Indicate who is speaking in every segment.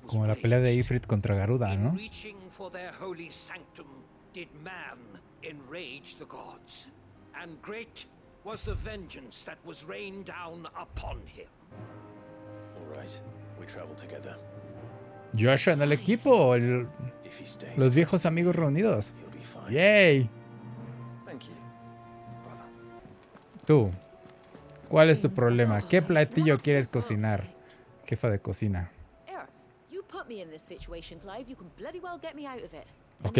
Speaker 1: Como la pelea de Ifrit contra Garuda, ¿no? Joshua en el equipo, los viejos amigos reunidos. ¡Yay! Tú, ¿cuál es tu problema? ¿Qué platillo quieres cocinar, jefa de cocina? ¿Ok?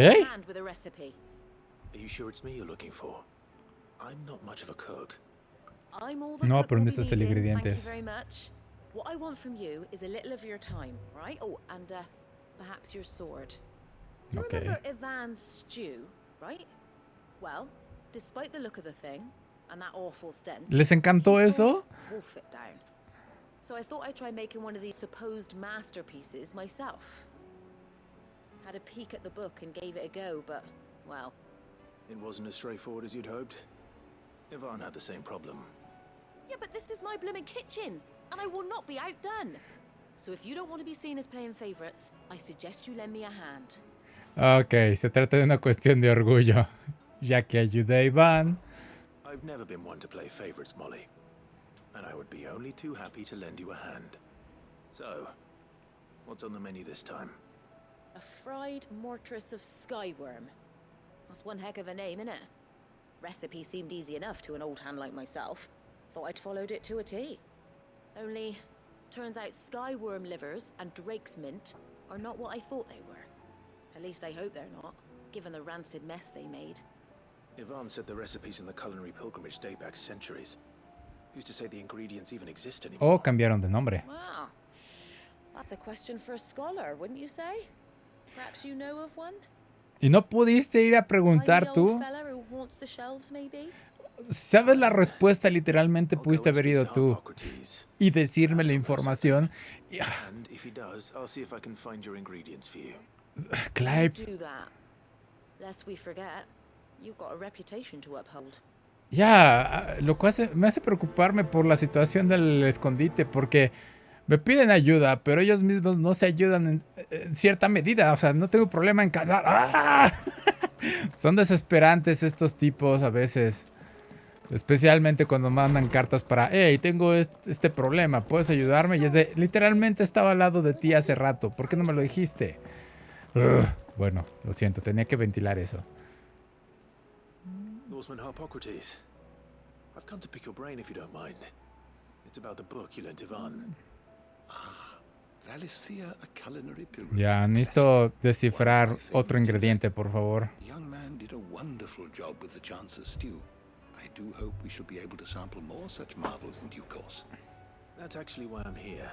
Speaker 1: No, pero necesitas el ingredientes.
Speaker 2: What I want from you is a little of your time, right? Oh, and perhaps your sword. You remember Ivan's stew, right? Well, despite the look of the thing and that awful stench,
Speaker 1: ¿Les encantó eso?
Speaker 2: Wolf it down. So I thought I'd try making one of these supposed masterpieces myself. Had a peek at the book and gave it a go, but well,
Speaker 3: it wasn't as straightforward as you'd hoped. Ivan had the same problem.
Speaker 2: Yeah, but this is my blooming kitchen. And I will not be outdone. So if you don't want to be seen as playing favorites, I suggest you lend me a hand.
Speaker 1: Ok, se trata de una cuestión de orgullo, ya que ayudé a Iván.
Speaker 3: I've never been one to play favorites, Molly. And I would be only too happy to lend you a hand. So, what's on the menu this time?
Speaker 2: A fried mortress of skyworm. That's one heck of a name, innit? Recipe seemed easy enough to an old hand like myself. Thought I'd followed it to a T. Only, turns out skyworm livers and drake's mint are not what I thought they were. At least I hope they're not, given the rancid mess they made.
Speaker 3: Ivan said the recipes in the culinary pilgrimage date back centuries. Who's to say the ingredients even exist anymore?
Speaker 1: Oh, cambiaron de nombre.
Speaker 2: Wow. That's a question for a scholar, wouldn't you say? Perhaps you know of one?
Speaker 1: ¿Y no pudiste ir a preguntar tú? ¿Sabes la respuesta? Literalmente pudiste haber ido tú y decirme la información. Clive. Ya, lo cual me hace preocuparme por la situación del escondite, porque me piden ayuda, pero ellos mismos no se ayudan en cierta medida. O sea, no tengo problema en cazar. ¡Ah! Son desesperantes estos tipos a veces. Especialmente cuando mandan cartas para, hey, tengo este problema, ¿puedes ayudarme? Y es de, literalmente estaba al lado de ti hace rato, ¿por qué no me lo dijiste? Bueno, lo siento, tenía que ventilar eso.
Speaker 3: Norseman Harpocrates, I've come to pick your brain if you don't mind. It's about the book you lent Ivan.
Speaker 1: Ya, necesito descifrar otro ingrediente, por favor.
Speaker 4: I do hope we shall be able to sample more such marvels in due course.
Speaker 3: That's actually why I'm here.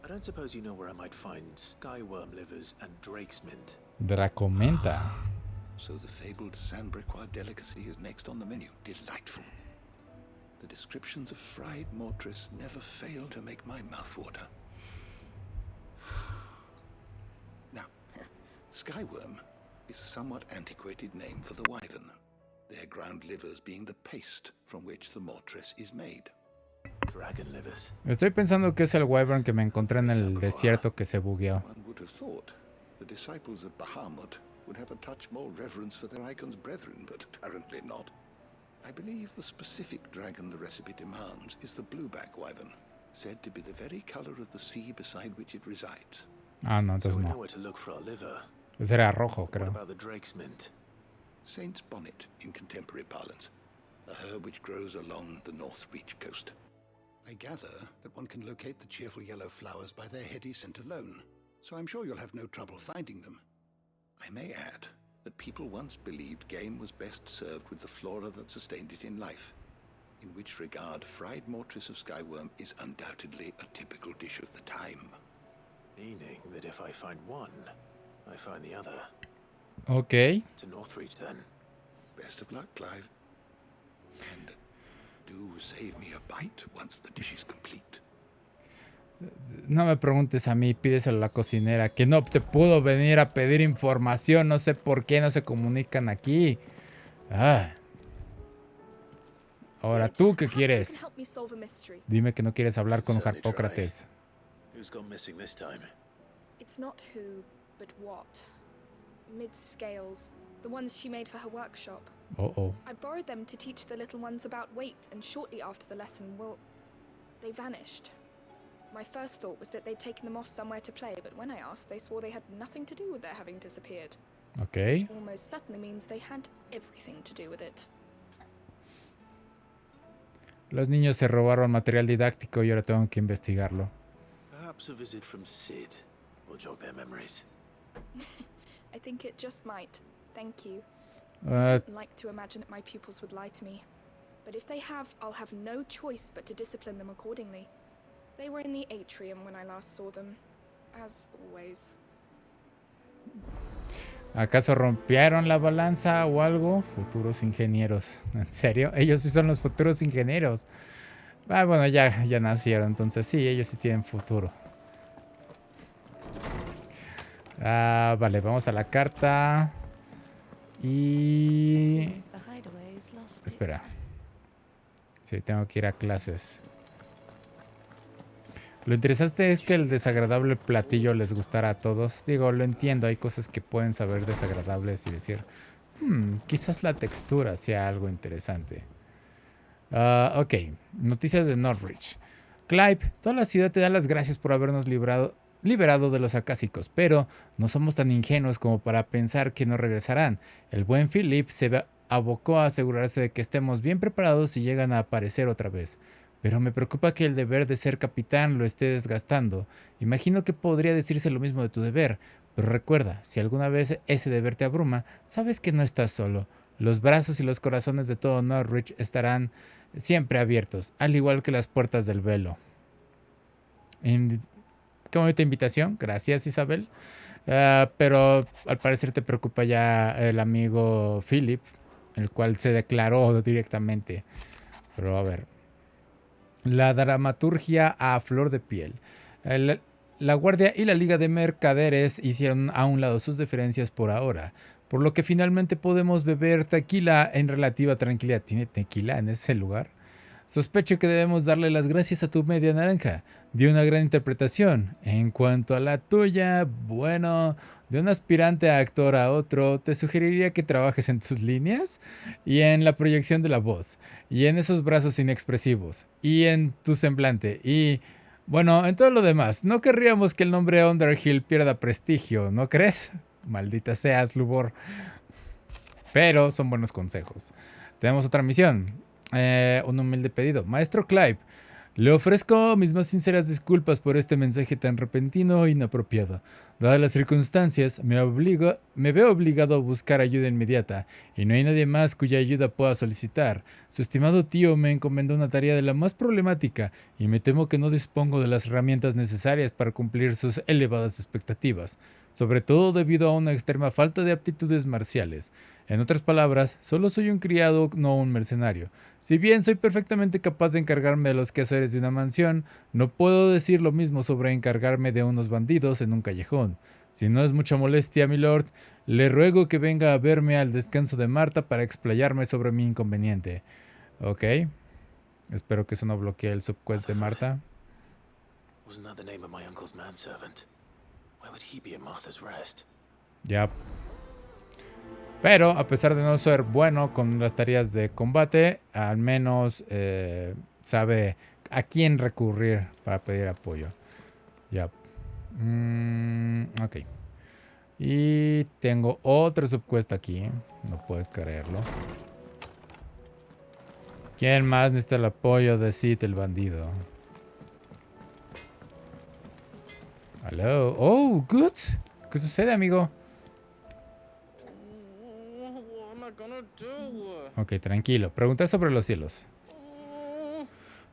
Speaker 3: I don't suppose you know where I might find skyworm livers and drake's mint.
Speaker 1: Dracomenta.
Speaker 4: So the fabled Sandbrequois delicacy is next on the menu. Delightful. The descriptions of fried mortress never fail to make my mouth water. Now, skyworm is a somewhat antiquated name for the wyvern. Their ground livers being the paste from which the mortress is made.
Speaker 3: Dragon livers.
Speaker 1: Estoy pensando que es el wyvern que me encontré en el desierto que se bugueó.
Speaker 4: One would have thought the disciples of Bahamut would have a touch more reverence for their icon's brethren, but apparently not. I believe the specific dragon the recipe demands is the blueback wyvern, said to be the very color of the sea beside which it resides.
Speaker 1: Ah, no, entonces no. Ese era rojo, creo.
Speaker 4: Saint's bonnet in contemporary parlance, a herb which grows along the North Reach coast. I gather that one can locate the cheerful yellow flowers by their heady scent alone, so I'm sure you'll have no trouble finding them. I may add that people once believed game was best served with the flora that sustained it in life, in which regard fried mortress of skyworm is undoubtedly a typical dish of the time.
Speaker 3: Meaning that if I find one, I find the other.
Speaker 1: Okay.
Speaker 3: To Northreach then.
Speaker 4: Best of luck, Clive. And do save me a bite once the dish is complete.
Speaker 1: No me preguntes a mí, pídeselo a la cocinera, que no te pudo venir a pedir información. No sé por qué no se comunican aquí. Ah. Ahora,
Speaker 5: Sid,
Speaker 1: ¿tú qué
Speaker 5: perhaps you
Speaker 1: quieres?
Speaker 5: can help me solve a mystery.
Speaker 1: Dime que no quieres hablar con
Speaker 3: Certainly try.
Speaker 1: Harpócrates.
Speaker 3: Who's gone missing this time?
Speaker 5: It's not who, but what. Mid-scales, the ones she made for her workshop.
Speaker 1: Oh.
Speaker 5: I borrowed them to teach the little ones about weight, and shortly after the lesson, well, they vanished. My first thought was that they'd taken them off somewhere to play, but when I asked, they swore they had nothing to do with their having disappeared.
Speaker 1: Ok.
Speaker 5: Almost certainly means they had everything to do with it.
Speaker 1: Los niños se robaron material didáctico y ahora tengo que investigarlo.
Speaker 3: Perhaps a visit from Sid will jog their memories.
Speaker 5: I think it just might. Thank you. I
Speaker 1: Ah,
Speaker 5: don't like to imagine that my pupils would lie to me. But if they have, I'll have no choice but to discipline them accordingly. They were in the atrium when I last saw them. As always.
Speaker 1: ¿Acaso rompieron la balanza o algo? Futuros ingenieros. ¿En serio? Ellos sí son los futuros ingenieros. Ah, bueno, ya nacieron, entonces sí, ellos sí tienen futuro. Ah, vale, vamos a la carta. Y...
Speaker 2: Seems the hideaway is lost.
Speaker 1: Espera. Sí, tengo que ir a clases. Lo interesante es que el desagradable platillo les gustara a todos. Digo, lo entiendo, hay cosas que pueden saber desagradables y decir, quizás la textura sea algo interesante. Ok, noticias de Northridge. Clive, toda la ciudad te da las gracias por habernos liberado de los acásicos, pero no somos tan ingenuos como para pensar que no regresarán. El buen Philip se abocó a asegurarse de que estemos bien preparados si llegan a aparecer otra vez. Pero me preocupa que el deber de ser capitán lo esté desgastando. Imagino que podría decirse lo mismo de tu deber, pero recuerda, si alguna vez ese deber te abruma, sabes que no estás solo. Los brazos y los corazones de todo Norwich estarán siempre abiertos, al igual que las puertas del velo. Qué bonita invitación, gracias Isabel. Pero al parecer te preocupa ya el amigo Philip, el cual se declaró directamente. Pero a ver. La dramaturgia a flor de piel. La Guardia y la Liga de Mercaderes hicieron a un lado sus diferencias por ahora, por lo que finalmente podemos beber tequila en relativa tranquilidad. ¿Tiene tequila en ese lugar? Sospecho que debemos darle las gracias a tu media naranja. Dio una gran interpretación. En cuanto a la tuya, bueno, de un aspirante a actor a otro, te sugeriría que trabajes en tus líneas y en la proyección de la voz, y en esos brazos inexpresivos, y en tu semblante, y, bueno, en todo lo demás. No querríamos que el nombre Underhill pierda prestigio, ¿no crees? Maldita seas, Lubor. Pero son buenos consejos. Tenemos otra misión. Un humilde pedido. Maestro Clive, le ofrezco mis más sinceras disculpas por este mensaje tan repentino e inapropiado. Dadas las circunstancias, me veo obligado a buscar ayuda inmediata, y no hay nadie más cuya ayuda pueda solicitar. Su estimado tío me encomendó una tarea de la más problemática, y me temo que no dispongo de las herramientas necesarias para cumplir sus elevadas expectativas, sobre todo debido a una extrema falta de aptitudes marciales. En otras palabras, solo soy un criado, no un mercenario. Si bien soy perfectamente capaz de encargarme de los quehaceres de una mansión, no puedo decir lo mismo sobre encargarme de unos bandidos en un callejón. Si no es mucha molestia, milord, le ruego que venga a verme al descanso de Marta para explayarme sobre mi inconveniente. Ok. Espero que eso no bloquee el subquest de Marta.
Speaker 3: Wasn't that the name of my uncle's manservant? Where would he be at Martha's Rest?
Speaker 1: Ya. Pero, a pesar de no ser bueno con las tareas de combate, al menos sabe a quién recurrir para pedir apoyo. Ya. Ok. Y tengo otro subquest aquí. No puedo creerlo. ¿Quién más necesita el apoyo de Sid, el bandido? Hello. Oh, good. ¿Qué sucede, amigo? Ok, tranquilo. Pregunta sobre los cielos.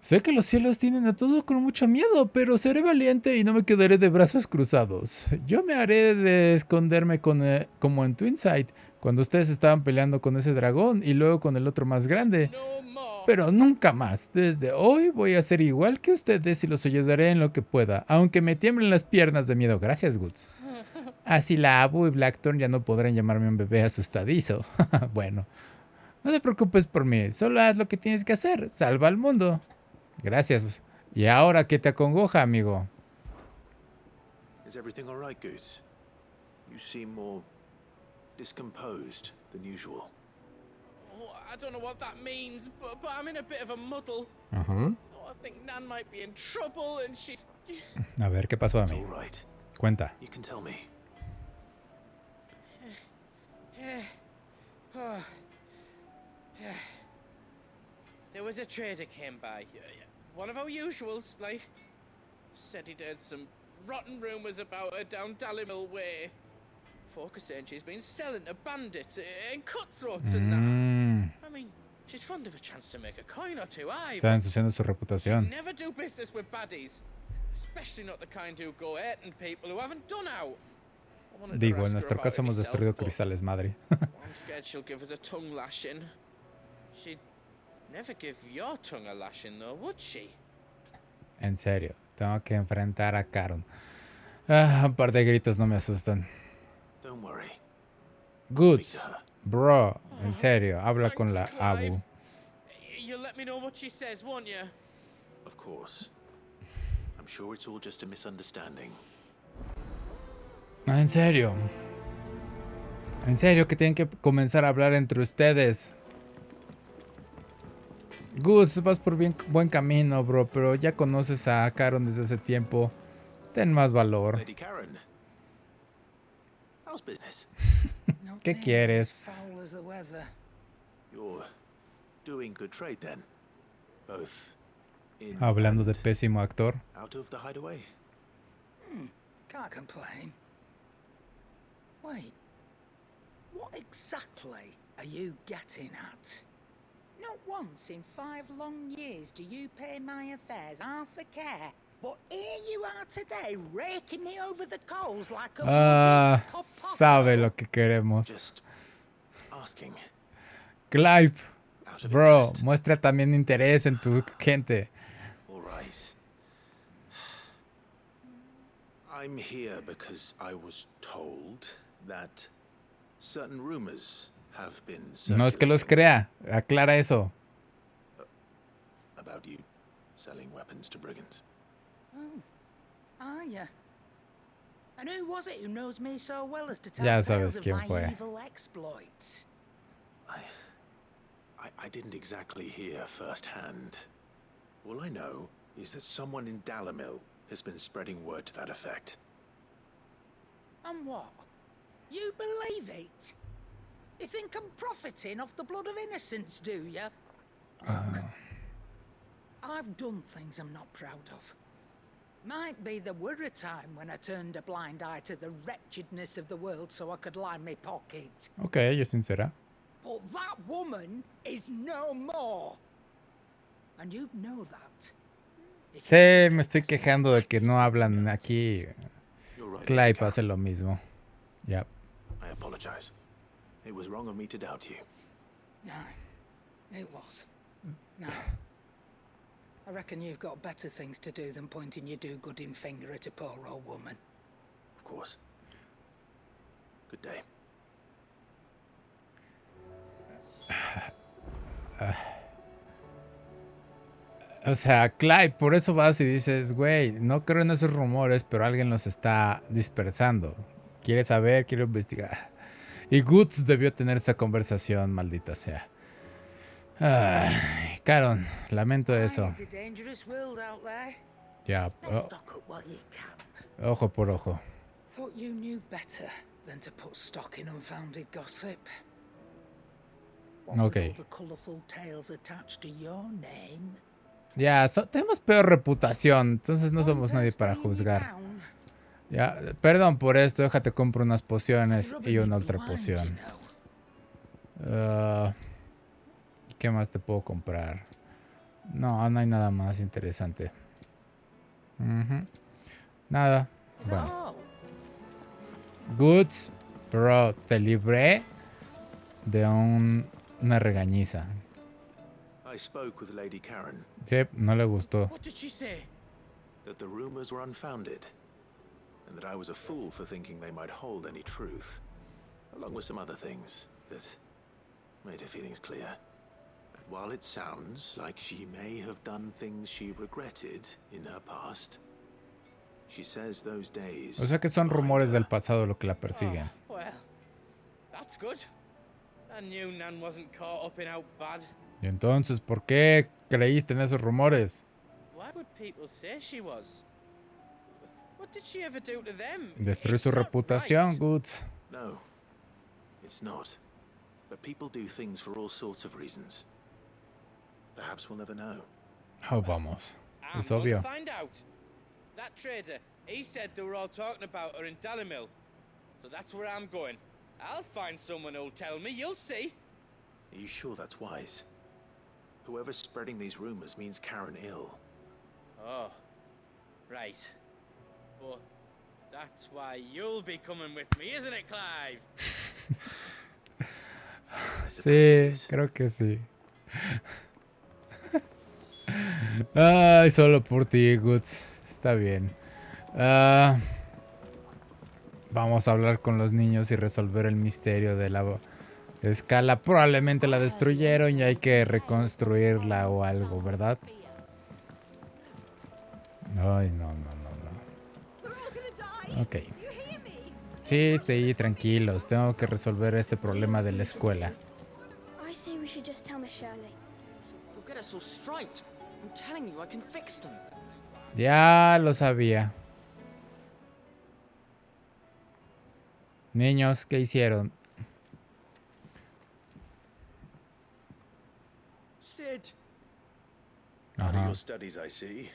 Speaker 1: Sé que los cielos tienen a todo con mucho miedo, pero seré valiente y no me quedaré de brazos cruzados. Yo me haré de esconderme como en Twinside, cuando ustedes estaban peleando con ese dragón y luego con el otro más grande. Pero nunca más. Desde hoy voy a ser igual que ustedes y los ayudaré en lo que pueda, aunque me tiemblen las piernas de miedo. Gracias, Goods. Así la Abu y Blackthorn ya no podrán llamarme un bebé asustadizo. Bueno. No te preocupes por mí, solo haz lo que tienes que hacer. Salva al mundo. Gracias. ¿Y ahora qué te acongoja, amigo?
Speaker 3: Is everything all right, Goose? You seem more discomposed than usual.
Speaker 6: Oh, I don't know what that means, but I'm in a bit of a muddle.
Speaker 1: Ajá.
Speaker 6: Oh, I think Nan might be in trouble and she's...
Speaker 1: A ver, ¿qué pasó a
Speaker 3: It's
Speaker 1: mí?
Speaker 3: all right.
Speaker 1: Cuenta.
Speaker 3: You can tell me.
Speaker 6: There was a trader came by. One of our usuals, like. Said he'd heard some rotten rumours about her down Dallimil Way. Folk are saying she's been selling to bandits and cutthroats and that. I mean, she's fond of a chance to make a coin or two, aye.
Speaker 1: Está ensuciando su
Speaker 6: She'd
Speaker 1: reputación.
Speaker 6: never do business with baddies. Especially not the kind who go hurting people who haven't done out. I wanted to
Speaker 1: Digo, en
Speaker 6: ask her
Speaker 1: nuestro
Speaker 6: about
Speaker 1: caso
Speaker 6: it
Speaker 1: hemos
Speaker 6: myself,
Speaker 1: destruido
Speaker 6: but
Speaker 1: cristales, madre.
Speaker 6: I'm scared she'll give us a tongue lashing. She'd never give your tongue a lashing, though, would she?
Speaker 1: En serio, tengo que enfrentar a Caron. Ah, un par de gritos no me asustan.
Speaker 3: Don't worry.
Speaker 1: Goods, bro, en serio, habla con la
Speaker 6: Thanks, Clive.
Speaker 1: Abu.
Speaker 6: You'll let me know what she says, won't you?
Speaker 3: Of course. I'm sure it's all just a misunderstanding.
Speaker 1: Ah, en serio. En serio que tienen que comenzar a hablar entre ustedes. Goods, vas por buen camino, bro, pero ya conoces a Caron desde hace tiempo. Ten más valor.
Speaker 3: Lady Caron. How's business?
Speaker 1: ¿Qué quieres?
Speaker 7: Foul as the weather.
Speaker 3: You're doing good trade then. Both in
Speaker 1: Hablando de
Speaker 3: and
Speaker 1: pésimo actor.
Speaker 3: out of the hideaway.
Speaker 7: Can't complain. Wait. What exactly are you getting at? Not once in 5 long years do you pay my affairs half a care. But here you are today, raking me over the coals like a
Speaker 1: Ah,
Speaker 7: bloody potato.
Speaker 1: sabe lo que queremos.
Speaker 3: Just asking.
Speaker 1: Clive,
Speaker 3: Out of
Speaker 1: bro,
Speaker 3: interest.
Speaker 1: muestra también interés en tu gente.
Speaker 3: All right. I'm here because I was told that certain rumors have been
Speaker 1: No es que los
Speaker 3: circulating
Speaker 1: crea, aclara eso.
Speaker 3: about you selling weapons to brigands.
Speaker 7: Are ya? And who was it who knows me so well as to tell
Speaker 1: Ya
Speaker 7: tales
Speaker 1: sabes
Speaker 7: of
Speaker 1: quién
Speaker 7: my
Speaker 1: fue.
Speaker 7: evil exploits?
Speaker 3: I didn't exactly hear firsthand. All I know is that someone in Dallimil has been spreading word to that effect.
Speaker 7: And what? You believe it? You think I'm profiting off the blood of innocents, do you? I've done things I'm not proud of. Might be there were a time when I turned a blind eye to the wretchedness of the world so I could line my pocket.
Speaker 1: Ok, ella es sincera.
Speaker 7: But that woman is no more. And you know that. If you
Speaker 1: Sí,
Speaker 7: think
Speaker 1: me estoy
Speaker 7: the
Speaker 1: quejando de que
Speaker 7: slightest
Speaker 1: no
Speaker 7: bit
Speaker 1: hablan
Speaker 7: notice.
Speaker 1: aquí.
Speaker 3: You're right. Lady
Speaker 1: Clive
Speaker 3: Caron.
Speaker 1: hace lo mismo. Ya.
Speaker 3: I apologize. It was wrong of me to doubt you.
Speaker 7: No, it was. No. I reckon you've got better things to do than pointing your do-gooding finger at a poor old woman.
Speaker 3: Of course. Good day.
Speaker 1: O sea, Clive, por eso vas y dices, güey, no creo en esos rumores, pero alguien los está dispersando. Quiere saber, quiere investigar. Y Goods debió tener esta conversación, maldita sea. Ay, Caron, lamento eso.
Speaker 7: It's a dangerous world out there.
Speaker 1: Ya,
Speaker 7: Let's stock up while you can.
Speaker 1: ojo por ojo.
Speaker 7: Thought you knew better than to put stock in unfounded gossip. What with
Speaker 1: Okay.
Speaker 7: all the colourful tales attached to your name.
Speaker 1: Ya, tenemos peor reputación, entonces no
Speaker 7: One
Speaker 1: somos nadie
Speaker 7: person
Speaker 1: para
Speaker 7: bringing you
Speaker 1: juzgar.
Speaker 7: down,
Speaker 1: Ya, perdón por esto, déjate compro unas pociones
Speaker 7: rubbing
Speaker 1: y
Speaker 7: me
Speaker 1: una otra
Speaker 7: blind,
Speaker 1: poción.
Speaker 7: you know.
Speaker 1: ¿Qué más te puedo comprar? No, no hay nada más interesante. Ujú. Nada.
Speaker 7: Is that
Speaker 1: Bueno.
Speaker 7: all?
Speaker 1: Goods, bro, te libré de una regañiza.
Speaker 3: I spoke with Lady Caron
Speaker 1: Sí, no le gustó.
Speaker 6: What did she say?
Speaker 3: that the rumors were unfounded, and that I was a fool for thinking they might hold any truth, along with some other things that made her feelings clear. And while it sounds like she may have done things she regretted in her past, she says those days.
Speaker 1: O sea que son rumores del pasado lo que la persiguen.
Speaker 6: Oh, well, that's good. I knew Nan wasn't caught up in out bad.
Speaker 1: Y entonces, ¿por qué creíste en esos rumores?
Speaker 6: Why would people say she was? What did she ever do to them?
Speaker 1: Destruir
Speaker 6: It's
Speaker 1: su
Speaker 6: not
Speaker 1: reputación,
Speaker 6: right.
Speaker 1: Goods.
Speaker 3: No, it's not. But people do things for all sorts of reasons. Perhaps we'll never know.
Speaker 1: Oh, vamos.
Speaker 6: I'm
Speaker 1: Es
Speaker 6: going
Speaker 1: obvio.
Speaker 6: to find out. That trader, he said they were all talking about her in Dalimil. So that's where I'm going. I'll find someone who'll tell me, you'll see.
Speaker 3: Are you sure that's wise? Whoever's spreading these rumors means Caron ill.
Speaker 6: Oh, right. But that's why you'll be coming with me, isn't it, Clive?
Speaker 3: I suppose it
Speaker 1: Sí,
Speaker 3: is.
Speaker 1: creo que sí. Ay, solo por ti, Goods. Está bien. Vamos a hablar con los niños y resolver el misterio de la escala. Probablemente la destruyeron y hay que reconstruirla o algo, ¿verdad? Ay, no, no, no, no. Ok. Sí, sí, tranquilos. Tengo que resolver este problema de la escuela.
Speaker 8: I say we should just tell Miss Shirley.
Speaker 9: You'll get us all striped. I'm telling you, I can fix them.
Speaker 1: Ya lo sabía. Niños, ¿qué hicieron?
Speaker 6: Sid.
Speaker 3: Out of
Speaker 1: Ajá.
Speaker 3: your studies, I see.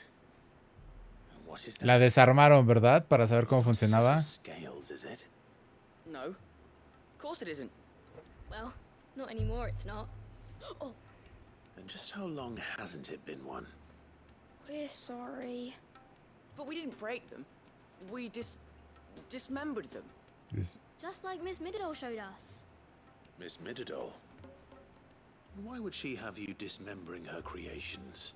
Speaker 3: And what is that?
Speaker 1: La desarmaron, ¿verdad? Para saber cómo
Speaker 3: It's not a set
Speaker 1: funcionaba.
Speaker 3: of Scales, is it?
Speaker 9: No. Of course it isn't.
Speaker 8: Well, not anymore, it's not. Oh,
Speaker 3: And just how long hasn't it been one?
Speaker 8: we're sorry.
Speaker 9: But we didn't break them. We dismembered them.
Speaker 1: Es-
Speaker 8: Just like Miss Middle showed us.
Speaker 3: Miss Midadol. Why would she have you dismembering her creations?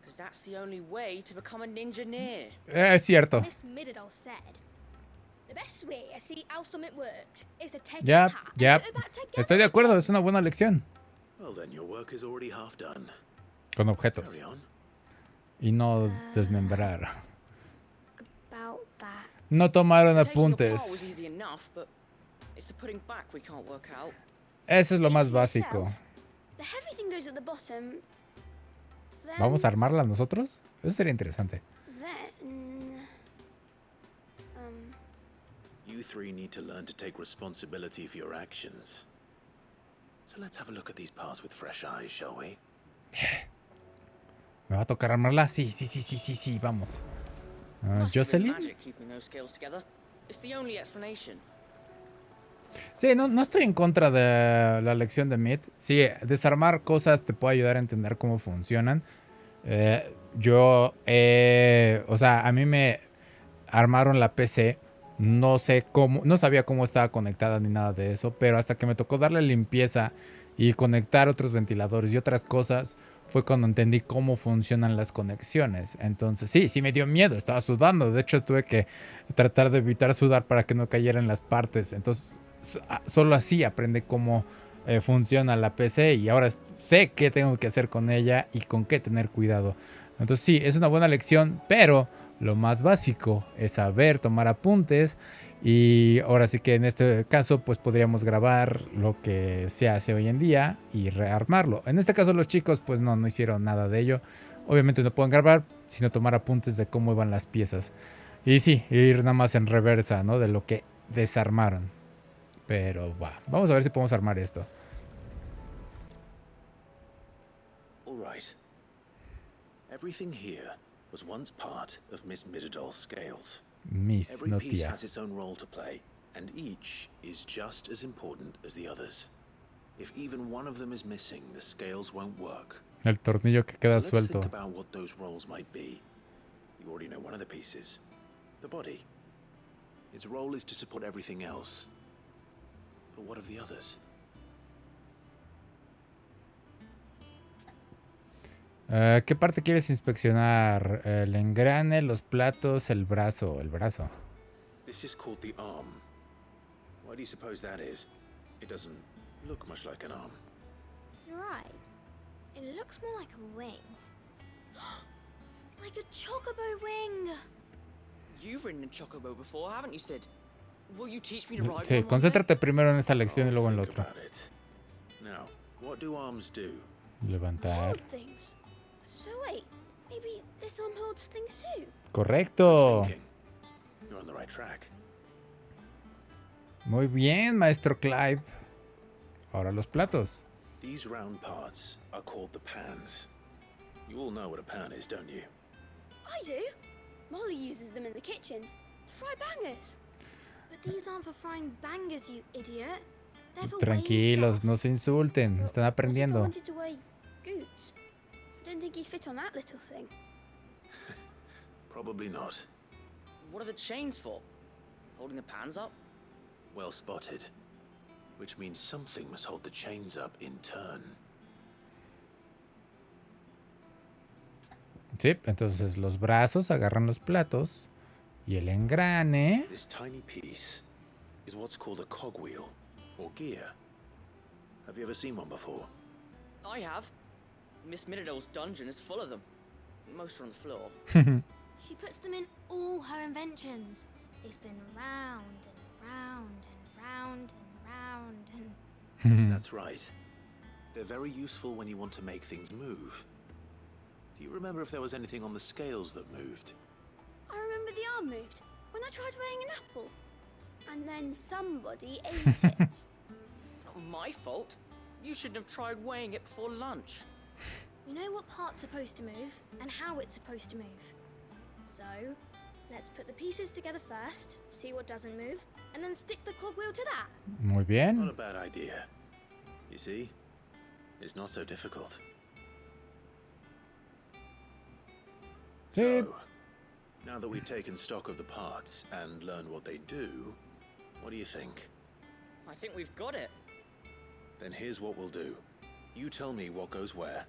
Speaker 9: Because that's the only way to become a ninja near.
Speaker 1: Es cierto.
Speaker 8: Miss Middle said, the best way to see how something works is to take
Speaker 1: Ya,
Speaker 8: it apart
Speaker 1: ya.
Speaker 8: and put it back together.
Speaker 1: Estoy de acuerdo, es una buena lección.
Speaker 3: Well, then your work is already half done.
Speaker 1: Con objetos.
Speaker 3: Carry on.
Speaker 1: Y no desmembrar.
Speaker 8: About that.
Speaker 1: No tomaron
Speaker 9: Taking apart was
Speaker 1: apuntes.
Speaker 9: easy enough, but it's the putting back we can't work out.
Speaker 1: Eso es lo más
Speaker 8: Speak for
Speaker 1: básico.
Speaker 8: yourself. The heavy thing goes at the bottom. Then,
Speaker 1: ¿Vamos a armarla nosotros? Eso sería interesante.
Speaker 8: Then...
Speaker 3: You three need to learn to take responsibility for your actions. So let's have a look at these parts with fresh eyes, shall we?
Speaker 1: ¿Me va a tocar armarla? Sí, sí, sí, sí, sí, sí, vamos.
Speaker 9: Must have been
Speaker 1: ¿Jocelyn?
Speaker 9: magic keeping those scales together. It's the only explanation.
Speaker 1: Sí, no estoy en contra de la lección de Meat. Sí, desarmar cosas te puede ayudar a entender cómo funcionan. O sea, a mí me armaron la PC. No sé cómo, no sabía cómo estaba conectada ni nada de eso, pero hasta que me tocó darle limpieza y conectar otros ventiladores y otras cosas, fue cuando entendí cómo funcionan las conexiones. Entonces, sí me dio miedo, estaba sudando. De hecho, tuve que tratar de evitar sudar para que no cayera en las partes. Entonces, solo así aprendí cómo funciona la PC y ahora sé qué tengo que hacer con ella y con qué tener cuidado. Entonces, sí, es una buena lección, pero lo más básico es saber tomar apuntes. Y ahora sí que en este caso pues podríamos grabar lo que se hace hoy en día y rearmarlo. En este caso los chicos pues no hicieron nada de ello. Obviamente no pueden grabar sino tomar apuntes de cómo iban las piezas. Y sí, ir nada más en reversa, ¿no? De lo que desarmaron. Pero vamos a ver si podemos armar esto.
Speaker 3: All right. Everything here was once part of Miss Midadol's scales.
Speaker 1: Miss,
Speaker 3: Every
Speaker 1: no
Speaker 3: piece
Speaker 1: tía.
Speaker 3: has its own role to play, and each is just as important as the others. If even one of them is missing, the scales won't work.
Speaker 1: El tornillo que queda
Speaker 3: So let's
Speaker 1: suelto.
Speaker 3: think about what those roles might be. You already know one of the pieces. The body. Its role is to support everything else. But what of the others?
Speaker 1: ¿Qué parte quieres inspeccionar? El engrane, los platos, el brazo. El brazo.
Speaker 3: This is called the arm. Why do you suppose that is? It doesn't look much like an arm.
Speaker 8: You're right. It looks more like a wing. Like a chocobo wing.
Speaker 9: You've ridden a chocobo before, haven't you, Sid? Will you teach me to ride
Speaker 1: Sí,
Speaker 9: one one day?
Speaker 1: concéntrate primero en esta lección y luego en lo
Speaker 3: Think
Speaker 1: otro.
Speaker 3: about it. Now, what do arms do?
Speaker 1: Levantar.
Speaker 8: Hold things. So wait, maybe this arm holds things too.
Speaker 1: Correcto.
Speaker 3: Thinking. You're on the right track.
Speaker 1: Muy bien, maestro Clive. Ahora los platos.
Speaker 3: These round parts are called the pans. You all know what a pan is, don't you?
Speaker 8: I do. Molly uses them in the kitchens to fry bangers. But these aren't for frying bangers, you idiot. They're for weighing
Speaker 1: Tranquilos,
Speaker 8: stuff.
Speaker 1: no se insulten. Están
Speaker 8: What if I
Speaker 1: aprendiendo.
Speaker 8: wanted to weigh goods? I don't think he'd fit on that little thing.
Speaker 3: Probably not.
Speaker 9: What are the chains for? Holding the pans up?
Speaker 3: Well spotted. Which means something must hold the chains up in turn.
Speaker 1: Sí, entonces los brazos agarran los platos y el engrane.
Speaker 3: This tiny piece is what's called a cogwheel, or gear. Have you ever seen one before?
Speaker 9: I have. Miss Middledale's dungeon is full of them. Most are on the floor.
Speaker 8: She puts them in all her inventions. They spin round and round and round and round and...
Speaker 3: That's right. They're very useful when you want to make things move. Do you remember if there was anything on the scales that moved?
Speaker 8: I remember the arm moved when I tried weighing an apple. And then somebody ate it.
Speaker 9: Not my fault. You shouldn't have tried weighing it before lunch.
Speaker 8: We know what part's supposed to move and how it's supposed to move. So, let's put the pieces together first, see what doesn't move, and then stick the cogwheel to that.
Speaker 1: Muy
Speaker 3: Not a
Speaker 1: bien.
Speaker 3: bad idea. You see? It's not so difficult.
Speaker 1: Sí.
Speaker 3: So, now that we've taken stock of the parts and learned what they do, what do you think?
Speaker 9: I think we've got it.
Speaker 3: Then here's what we'll do. You tell me what goes where,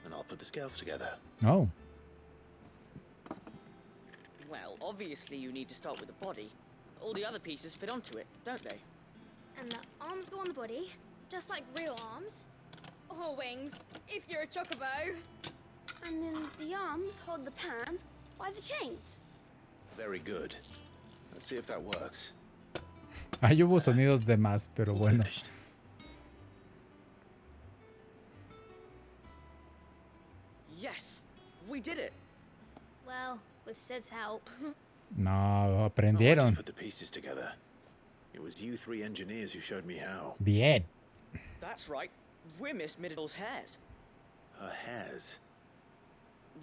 Speaker 3: and I'll put the scales together.
Speaker 1: Oh,
Speaker 9: Well, obviously you need to start with the body. All the other pieces fit onto it, don't they?
Speaker 8: And the arms go on the body, just like real arms. Or wings, if you're a chocobo. And then the arms hold the pans by the chains.
Speaker 3: Very good. Let's see if that works.
Speaker 1: ahí hubo sonidos de más, pero bueno.
Speaker 3: Finished.
Speaker 9: Yes! We did it!
Speaker 8: Well, with Sid's help.
Speaker 1: No,
Speaker 3: Oh, I
Speaker 1: aprendieron.
Speaker 3: just put the pieces together. It was you three engineers who showed me how.
Speaker 1: Bien.
Speaker 9: That's right. We're Miss Middledale's heirs.
Speaker 3: Her hairs.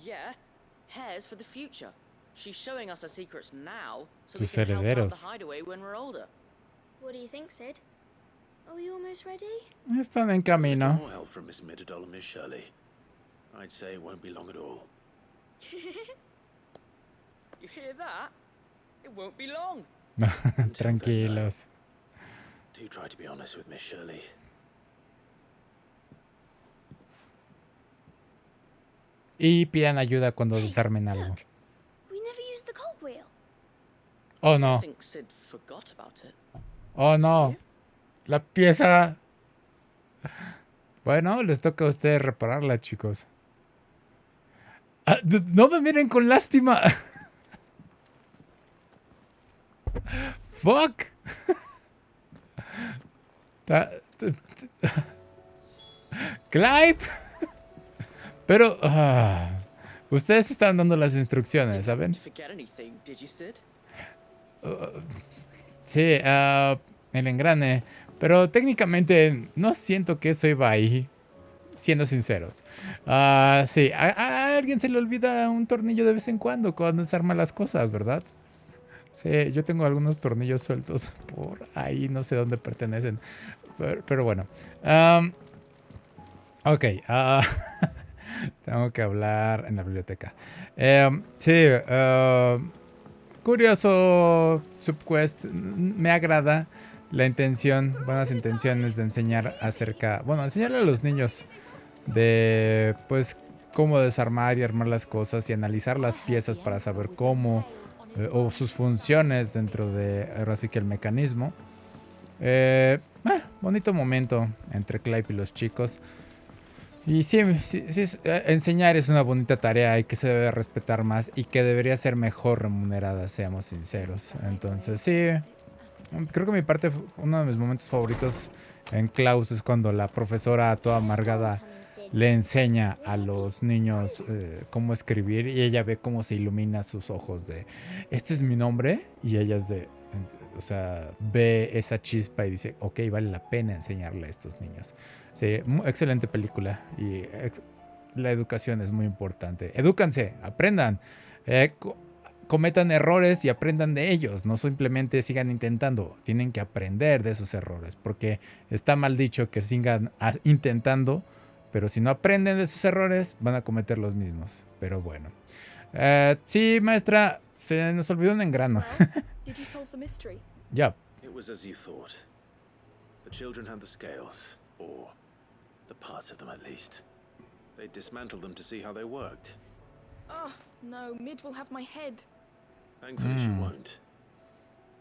Speaker 9: Yeah, heirs for the future. She's showing us her secrets now, so
Speaker 1: Tus
Speaker 9: we can help out
Speaker 1: herederos.
Speaker 9: the hideaway when we're older.
Speaker 8: What do you think, Sid? Are we almost ready?
Speaker 1: Están en
Speaker 3: Little
Speaker 1: camino.
Speaker 3: more help from Miss Middledale and Miss Shirley. I'd say it won't be long at all.
Speaker 9: You hear that? It won't be long.
Speaker 1: Tranquilos.
Speaker 3: Do try to be honest with Miss Shirley.
Speaker 1: Y pidan ayuda cuando desarmen algo.
Speaker 8: Look, we never used the cogwheel.
Speaker 1: Oh
Speaker 9: I
Speaker 1: no,
Speaker 9: think Sid forgot about it.
Speaker 1: oh no. La pieza. Bueno, les toca a ustedes repararla, chicos. Ah, no me miren con lástima. Fuck. Clive. Pero ustedes están dando las instrucciones, ¿saben?
Speaker 9: Did you forget anything, did you, Sid?
Speaker 1: Sí, el engrane. Pero técnicamente no siento que eso iba ahí. Siendo sinceros. Sí, a alguien se le olvida un tornillo de vez en cuando desarma las cosas, ¿verdad? Sí, yo tengo algunos tornillos sueltos por ahí, no sé dónde pertenecen. Pero bueno. Ok. Tengo que hablar en la biblioteca. Sí, curioso subquest. Me agrada la intención, buenas intenciones de enseñar acerca, bueno, enseñarle a los niños de, pues, cómo desarmar y armar las cosas y analizar las piezas para saber cómo o sus funciones dentro de, ahora sí que el mecanismo. Bonito momento entre Clive y los chicos. Y sí, enseñar es una bonita tarea y que se debe respetar más y que debería ser mejor remunerada, seamos sinceros. Entonces, sí, creo que uno de mis momentos favoritos en Klaus es cuando la profesora toda amargada le enseña a los niños cómo escribir y ella ve cómo se ilumina sus ojos de, este es mi nombre, y ella es de, o sea, ve esa chispa y dice, ok, vale la pena enseñarle a estos niños. Sí, excelente película y la educación es muy importante. Edúcanse, aprendan, cometan errores y aprendan de ellos, no simplemente sigan intentando, tienen que aprender de esos errores, porque está mal dicho que sigan intentando, pero si no aprenden de sus errores, van a cometer los mismos. Pero bueno. Sí, maestra, se nos olvidó un engrano.
Speaker 5: Did you solve the mystery?
Speaker 1: Yep.
Speaker 3: It was as you thought. The children had the scales, or the parts of them at least. They dismantled them to see how they worked.
Speaker 5: Oh, no, Mid will have my head.
Speaker 3: Thankfully she won't.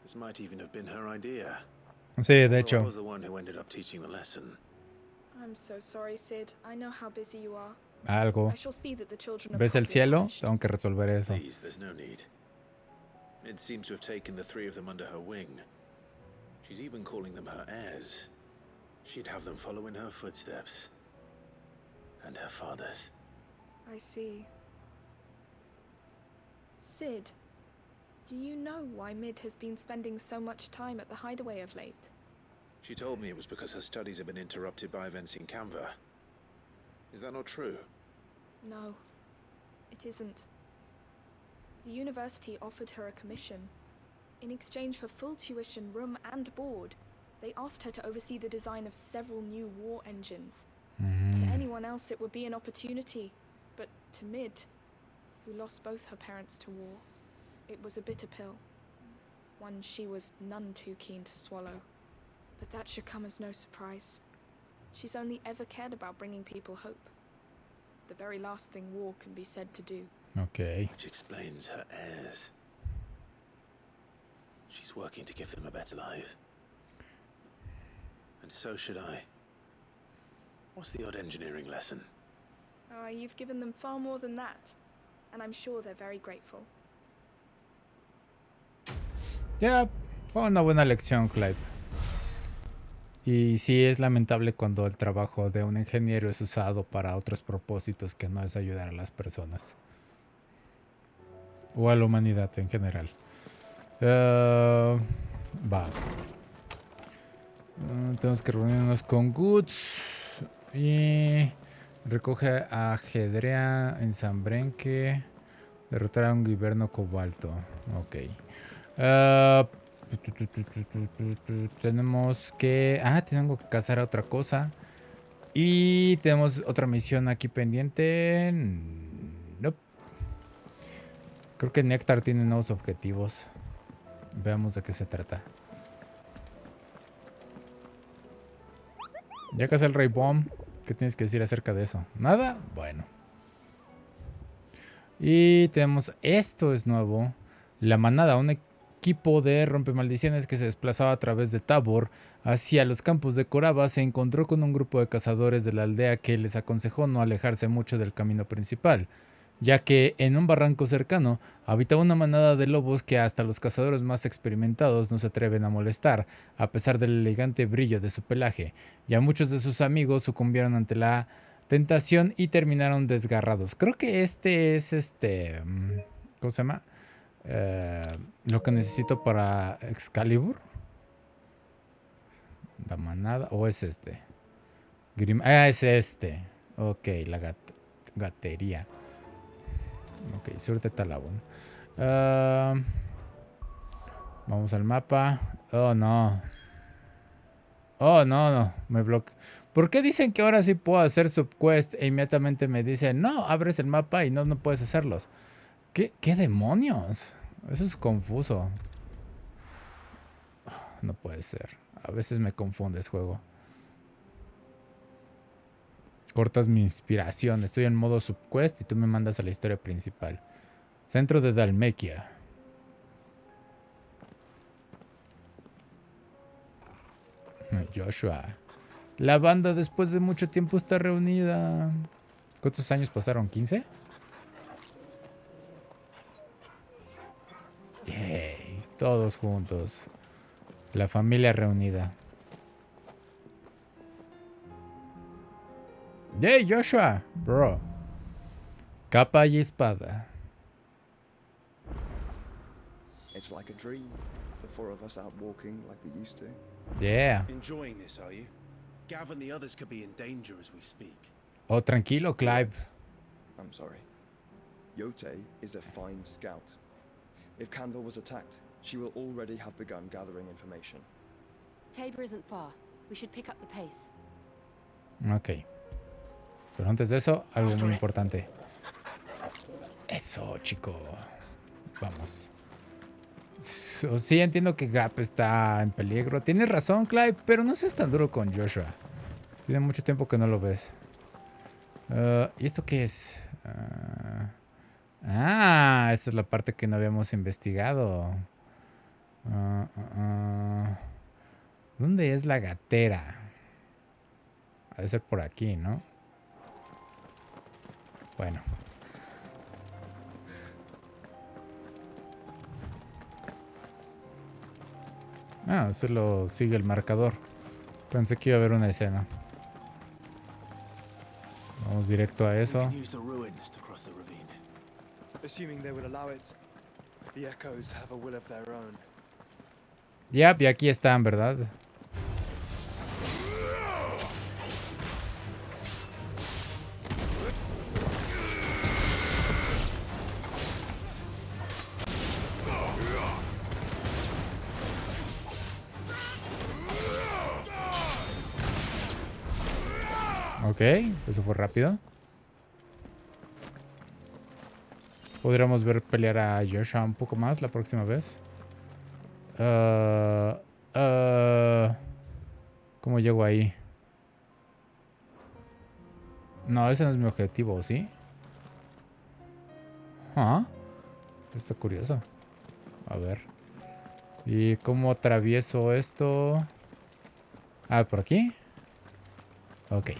Speaker 3: This might even have been her idea.
Speaker 1: Sí, de hecho.
Speaker 3: I was the one who ended up teaching the lesson.
Speaker 5: I'm so sorry, Sid. I know how busy you are.
Speaker 1: Algo.
Speaker 5: I shall see that the children are
Speaker 1: ¿Ves el
Speaker 5: properly
Speaker 1: cielo?
Speaker 5: punished.
Speaker 1: Tengo que resolver eso.
Speaker 3: Please, there's no need. Mid seems to have taken the three of them under her wing. She's even calling them her heirs. She'd have them follow in her footsteps. And her father's.
Speaker 5: I see. Sid, do you know why Mid has been spending so much time at the hideaway of late?
Speaker 3: She told me it was because her studies have been interrupted by events in Canva. Is that not true?
Speaker 5: No, it isn't. The university offered her a commission. In exchange for full tuition, room and board, they asked her to oversee the design of several new war engines. To anyone else it would be an opportunity, but to Mid, who lost both her parents to war, it was a bitter pill. One she was none too keen to swallow. But that should come as no surprise. She's only ever cared about bringing people hope. The very last thing war can be said to do.
Speaker 1: Okay.
Speaker 3: Which explains her heirs. She's working to give them a better life. And so should I. What's the odd engineering lesson?
Speaker 5: You've given them far more than that. And I'm sure they're very grateful.
Speaker 1: Ya, fue una buena lección, Clive. Y sí es lamentable cuando el trabajo de un ingeniero es usado para otros propósitos que no es ayudar a las personas. O a la humanidad en general. Va. Tenemos que reunirnos con Goods. Y recoge a Ajedrea en Zambrenque. Derrotar a un guiberno cobalto. Ok. Tenemos que... tengo que cazar a otra cosa. Y tenemos otra misión aquí pendiente. Nope. Creo que Néctar tiene nuevos objetivos. Veamos de qué se trata. Ya cazé el Rey Bomb. ¿Qué tienes que decir acerca de eso? ¿Nada? Bueno. Y tenemos... Esto es nuevo. La manada, un equipo de rompemaldiciones que se desplazaba a través de Tabor hacia los campos de Coraba, se encontró con un grupo de cazadores de la aldea que les aconsejó no alejarse mucho del camino principal, ya que en un barranco cercano habitaba una manada de lobos que hasta los cazadores más experimentados no se atreven a molestar, a pesar del elegante brillo de su pelaje. Ya muchos de sus amigos sucumbieron ante la tentación y terminaron desgarrados. Creo que este es ¿cómo se llama? Lo que necesito para Excalibur. La manada. ¿O es este? Es este. Ok, la gatería. Ok, sur de Talabón. Vamos al mapa. Oh, no. Oh, no. Me bloquea. ¿Por qué dicen que ahora sí puedo hacer subquest e inmediatamente me dicen, no, abres el mapa y no puedes hacerlos? ¿Qué demonios? Eso es confuso. No puede ser. A veces me confundes, juego. Cortas mi inspiración. Estoy en modo subquest y tú me mandas a la historia principal. Centro de Dalmequia. Joshua. La banda después de mucho tiempo está reunida. ¿Cuántos años pasaron? ¿15? Yay, todos juntos. La familia reunida. Yay, Joshua, bro. Capa y espada.
Speaker 10: It's like a dream. The four of us out walking like we used to.
Speaker 1: Yeah.
Speaker 3: Enjoying this, are you? Gav and the others could be in danger as we speak.
Speaker 1: Oh, tranquilo, Clive.
Speaker 10: I'm sorry. Yote is a fine scout. If Canville was attacked, she will already have begun gathering information.
Speaker 11: Tabor isn't far. We should pick up the pace.
Speaker 1: Ok. Pero antes de eso, algo muy importante. Eso, chico. Vamos. Sí, entiendo que Gap está en peligro. Tienes razón, Clive, pero no seas tan duro con Joshua. Tiene mucho tiempo que no lo ves. ¿Y esto qué es? Esta es la parte que no habíamos investigado. ¿Dónde es la gatera? Ha de ser por aquí, ¿no? Bueno. Eso lo sigue el marcador. Pensé que iba a haber una escena. Vamos directo a eso.
Speaker 10: Assuming they will allow it, the echoes have a will of their own.
Speaker 1: Yep, y aquí están, ¿verdad? Ok, eso fue rápido. Podríamos ver pelear a Joshua un poco más la próxima vez. ¿Cómo llego ahí? No, ese no es mi objetivo, ¿sí? Está curioso. A ver. ¿Y cómo atravieso esto? ¿Por aquí? Ok.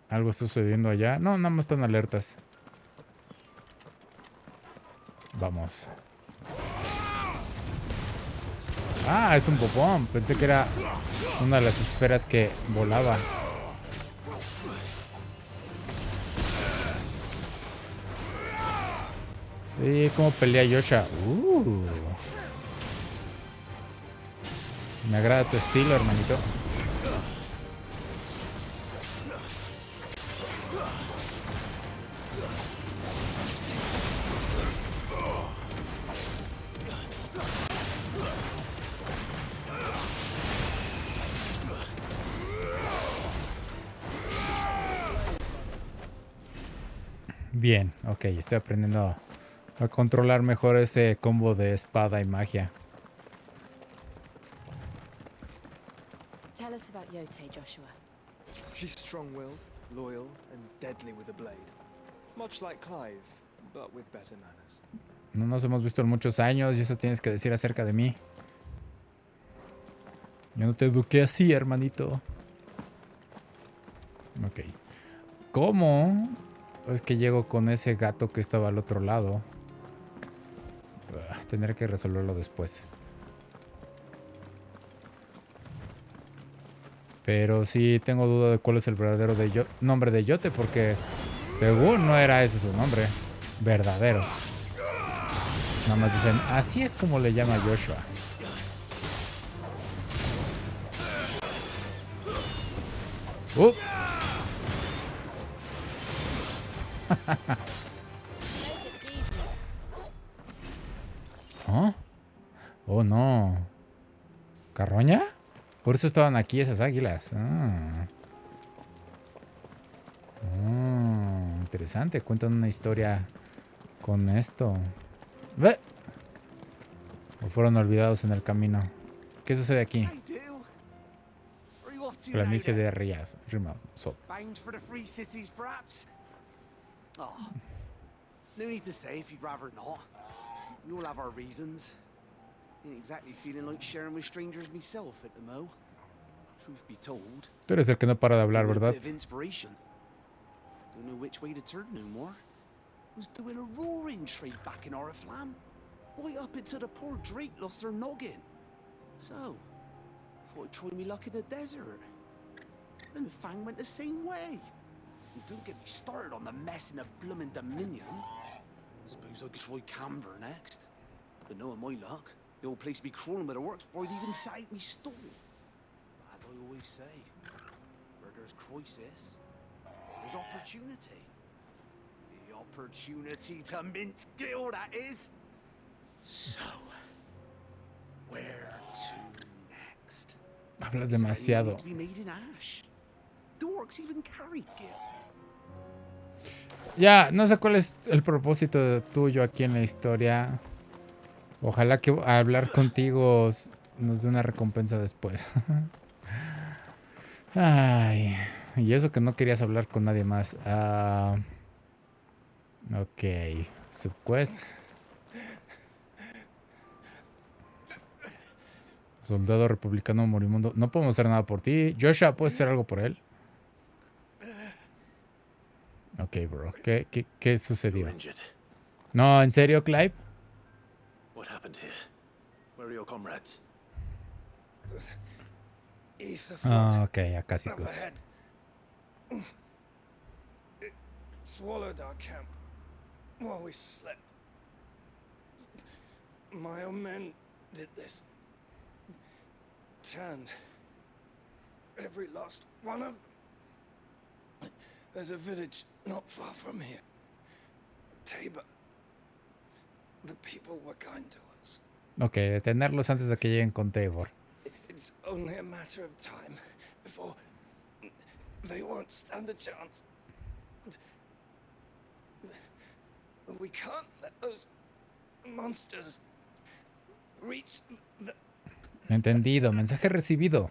Speaker 1: ¿Algo está sucediendo allá? No, nada más están alertas. Vamos. Es un popón. Pensé que era una de las esferas que volaba. ¿Y cómo pelea Joshua? Me agrada tu estilo, hermanito. Bien, ok, estoy aprendiendo a controlar mejor ese combo de espada y magia.
Speaker 11: Tell us about Yote, Joshua.
Speaker 10: She's strong-willed, loyal, and deadly with a blade. Much like Clive, but with better manners.
Speaker 1: No nos hemos visto en muchos años y eso tienes que decir acerca de mí. Yo no te eduqué así, hermanito. Ok. ¿Cómo es que llego con ese gato que estaba al otro lado? Tendré que resolverlo después. Pero sí tengo duda de cuál es el verdadero nombre de Yote, porque según no era ese su nombre verdadero. Nada más dicen, así es como le llama Joshua. Oh, no. ¿Carroña? Por eso estaban aquí esas águilas. Interesante. Cuentan una historia con esto. ¿Ve? ¿O fueron olvidados en el camino? ¿Qué sucede aquí? Planicie de Rías.
Speaker 12: Bound for the free cities, perhaps? Oh, no need to say if you'd rather not. We all have our reasons. Ain't exactly feeling like sharing with strangers myself at the mo. Truth be told,
Speaker 1: Tú eres el que no para de hablar,
Speaker 12: doing a
Speaker 1: ¿verdad?
Speaker 12: bit of inspiration. Don't know which way to turn no more. Was doing a roaring trade back in Oriflamme. Right up until the poor Drake lost her noggin. So, thought I'd try me luck in the desert. And Fang went the same way. And don't get me started on the mess in the bloomin' Dominion. Suppose I could try Canberra next. But knowing my luck, the old place be crawling with the works before I'd even set out me stall. But as I always say, where there's crisis, there's opportunity. The opportunity to mint Gil, that is. So, where to next?
Speaker 1: Hablas demasiado.
Speaker 12: To be made in ash. The orcs even carry Gil.
Speaker 1: Ya, no sé cuál es el propósito tuyo aquí en la historia. Ojalá que hablar contigo nos dé una recompensa después. Ay, y eso que no querías hablar con nadie más. Ok, subquest. Soldado republicano moribundo. No podemos hacer nada por ti. Joshua, ¿puedes hacer algo por él? Ok, bro. ¿Qué sucedió? No, ¿en serio, Clive?
Speaker 3: What happened here? Where are your comrades?
Speaker 1: Ah, ok, acá sí pues.
Speaker 10: It swallowed our camp while we slept. My own men did this. Turned every last one of them. There's a village not far from here. Tabor. The people were kind to us.
Speaker 1: Ok, detenerlos antes de que lleguen con Tabor.
Speaker 10: It's only a matter of time before they won't stand a chance. We can't let those monsters reach the...
Speaker 1: Entendido, mensaje recibido.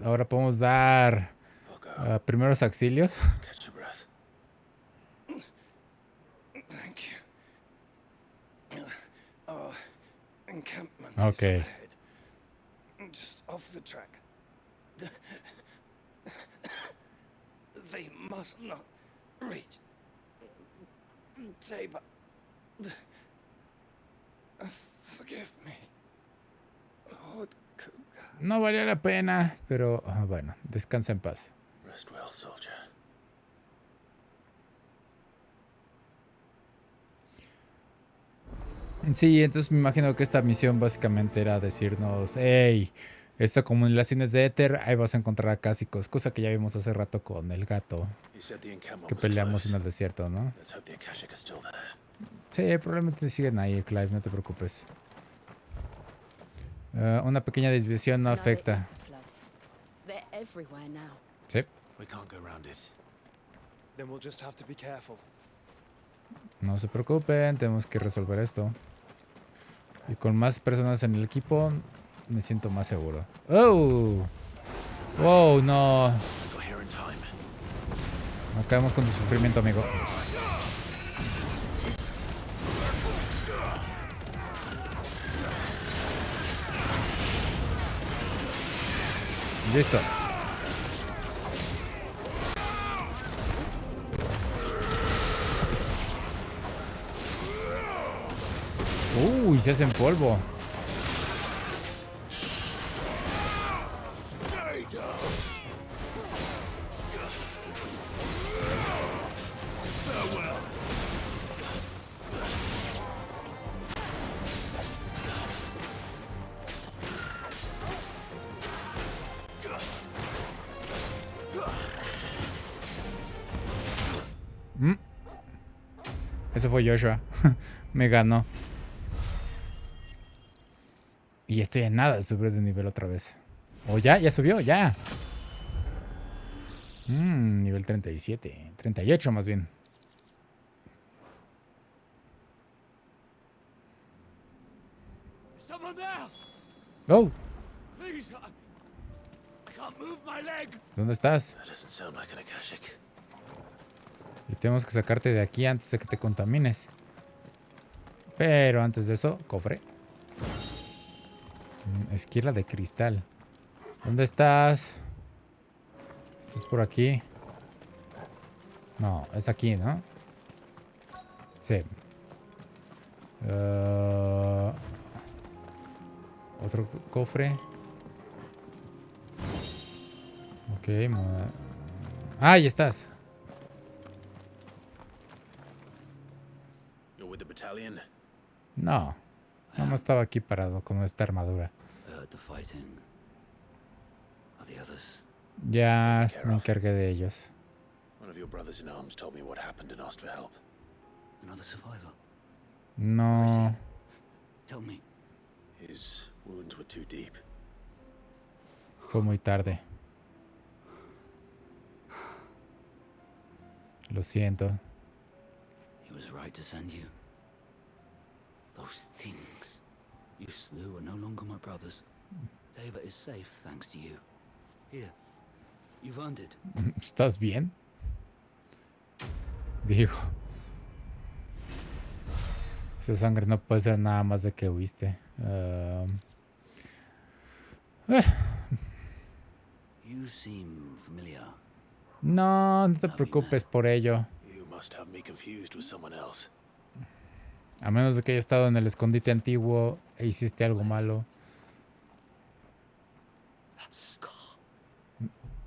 Speaker 1: Ahora podemos dar primeros auxilios.
Speaker 3: Catch your breath.
Speaker 10: Thank you. Our encampment
Speaker 1: Okay.
Speaker 10: is ahead, just off the track. They must not reach Tabor. Forgive me, Lord Cougar.
Speaker 1: No valía la pena, pero bueno, descansa en paz.
Speaker 3: Rest well, soldier.
Speaker 1: Sí, entonces me imagino que esta misión básicamente era decirnos, hey, esta acumulación es de éter, ahí vas a encontrar a cásicos, cosa que ya vimos hace rato con el gato que peleamos en el desierto, ¿no? Sí, probablemente siguen ahí, Clive, no te preocupes. Una pequeña desviación no afecta. Sí. No se preocupen, tenemos que resolver esto. Y con más personas en el equipo, me siento más seguro. ¡Oh! ¡Wow! No. Acabamos con tu sufrimiento, amigo. Listo. Uy, se hacen polvo. Eso fue Joshua. Me ganó. Y estoy en nada de subir de nivel otra vez. ¿O ya? ¿Ya subió? ¡Ya! Nivel 37. 38 más bien. ¡Oh! ¿Dónde estás? Y tenemos que sacarte de aquí antes de que te contamines. Pero antes de eso, cofre. Esquila de cristal. ¿Dónde estás? ¿Estás por aquí? No, es aquí, ¿no? Sí. Otro cofre. Ok. Ah, ahí estás.
Speaker 3: You're with the battalion?
Speaker 1: No. No estaba aquí parado con esta armadura. Ya me encargué de ellos.
Speaker 3: One of your brothers in arms told me what happened and asked for help.
Speaker 12: Another survivor?
Speaker 1: No.
Speaker 12: Tell me.
Speaker 3: His wounds were too deep.
Speaker 1: Fue muy tarde. Lo siento.
Speaker 12: He was right to send you. Those things you slew are no longer my brothers. David is safe thanks to you. Here, you've earned it.
Speaker 1: ¿Estás bien? Digo. Esa sangre no puede ser nada más de que huiste.
Speaker 12: You seem familiar.
Speaker 1: No, no te preocupes por ello.
Speaker 3: You must have me confused with someone else.
Speaker 1: A menos de que haya estado en el escondite antiguo e hiciste algo malo.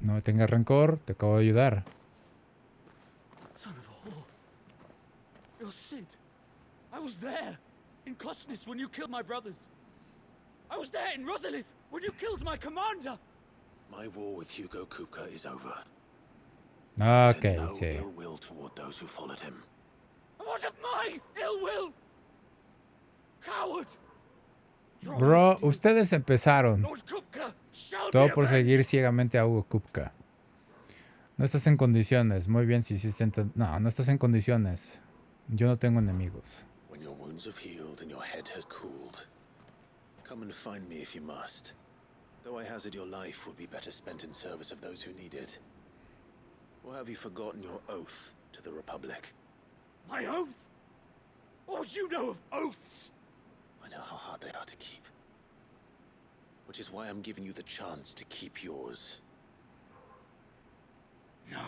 Speaker 1: No me tengas rencor, te acabo de ayudar.
Speaker 13: Son of a whore. You're Sid. I was there in Cosness when you killed my brothers. I was there in Rosalith when you killed my commander.
Speaker 3: My war with Hugo Kupka is over.
Speaker 1: Ok,
Speaker 3: no
Speaker 1: sí.
Speaker 3: ill will toward those who followed him.
Speaker 13: What of my ill will? Coward!
Speaker 1: Bro, ustedes empezaron.
Speaker 13: Lord Kupka shall
Speaker 1: Todo
Speaker 13: be
Speaker 1: por
Speaker 13: avenged.
Speaker 1: seguir ciegamente a Hugo Kupka. No estás en condiciones. Muy bien si hiciste... No, no estás en condiciones. Yo no tengo enemigos.
Speaker 3: When your wounds have healed and your head has cooled, come and find me if you must. Though I hazard your life would be better spent in service of those who need it. Or have you forgotten your oath to the Republic?
Speaker 13: My oath? What would you know of oaths?
Speaker 3: I know how hard they are to keep. Which is why I'm giving you the chance to keep yours.
Speaker 13: No.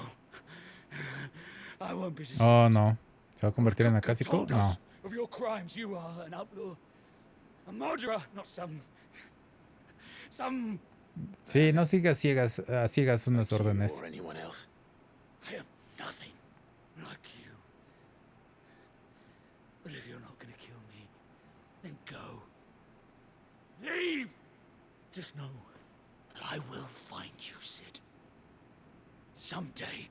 Speaker 13: I won't be deceived.
Speaker 1: Oh, no. ¿Se va a convertir en acásico?
Speaker 13: Told
Speaker 1: No.
Speaker 13: us of your crimes. You are an outlaw. A murderer, not some...
Speaker 1: Sí, no sigas a ciegas unas órdenes.
Speaker 3: Or anyone else.
Speaker 13: I am nothing like you. But if you're not gonna kill me, then go. Leave! Just know that I will find you, Sid. Someday.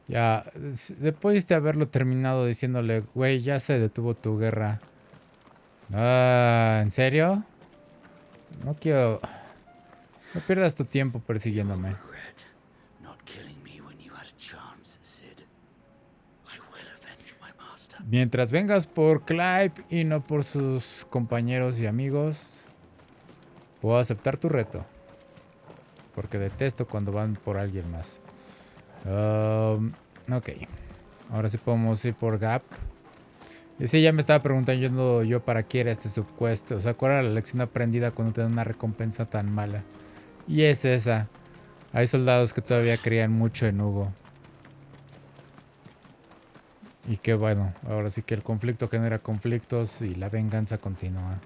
Speaker 1: Ya, después de haberlo terminado diciéndole, güey, ya se detuvo tu guerra. Ah, ¿en serio? No quiero... No pierdas tu tiempo persiguiéndome. Mientras vengas por Clive y no por sus compañeros y amigos, puedo aceptar tu reto. Porque detesto cuando van por alguien más. Ok. Ahora sí podemos ir por Gap. Y sí, ya me estaba preguntando yo para qué era este subquest. O sea, ¿cuál era la lección aprendida cuando te dan una recompensa tan mala? Y es esa. Hay soldados que todavía creían mucho en Hugo. Y que bueno, ahora sí que el conflicto genera conflictos y la venganza continúa.